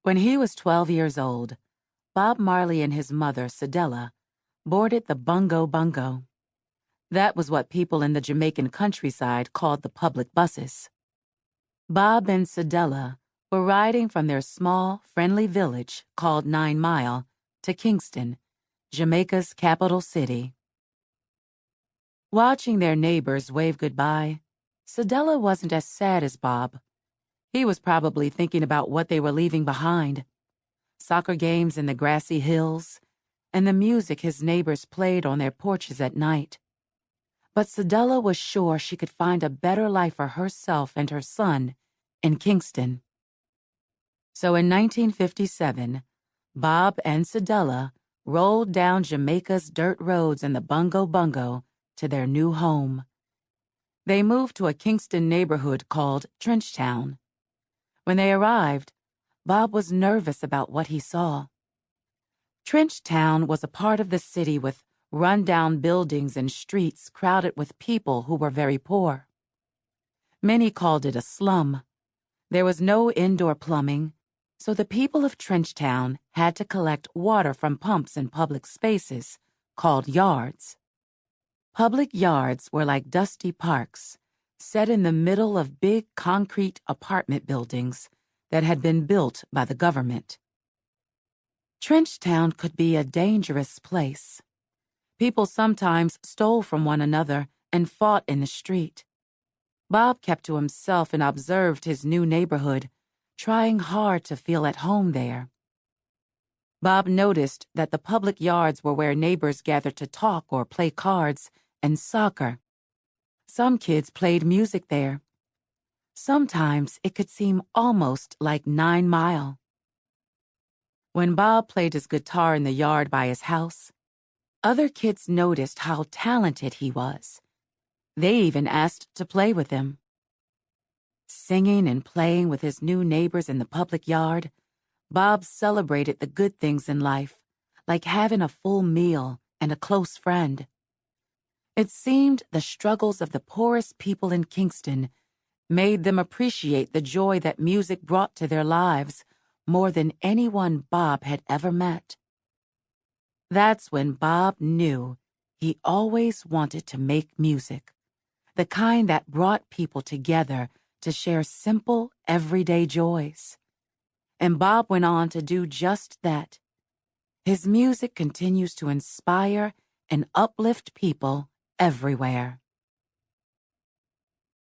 When he was 12 years old, Bob Marley and his mother, Cedella, boarded the Bungo Bungo. That was what people in the Jamaican countryside called the public buses. Bob and Cedella were riding from their small, friendly village called 9 Mile to Kingston, Jamaica's capital city. Watching their neighbors wave goodbye, Cedella wasn't as sad as Bob. He was probably thinking about what they were leaving behind: soccer games in the grassy hills, and the music his neighbors played on their porches at night. But Cedella was sure she could find a better life for herself and her son in Kingston. So in 1957, Bob and Cedella rolled down Jamaica's dirt roads in the Bungo Bungo to their new home. They moved to a Kingston neighborhood called Trenchtown. When they arrived, Bob was nervous about what he saw. Trenchtown was a part of the city with run-down buildings and streets crowded with people who were very poor. Many called it a slum. There was no indoor plumbing, so the people of Trenchtown had to collect water from pumps in public spaces called yards. Public yards were like dusty parks, set in the middle of big concrete apartment buildings that had been built by the government. Trenchtown could be a dangerous place. People sometimes stole from one another and fought in the street. Bob kept to himself and observed his new neighborhood, trying hard to feel at home there. Bob noticed that the public yards were where neighbors gathered to talk or play cards and soccer. Some kids played music there. Sometimes it could seem almost like 9 Mile. When Bob played his guitar in the yard by his house, other kids noticed how talented he was. They even asked to play with him. Singing and playing with his new neighbors in the public yard, Bob celebrated the good things in life, like having a full meal and a close friend. It seemed the struggles of the poorest people in Kingston made them appreciate the joy that music brought to their lives more than anyone Bob had ever met. That's when Bob knew he always wanted to make music, the kind that brought people together to share simple, everyday joys. And Bob went on to do just that. His music continues to inspire and uplift people everywhere.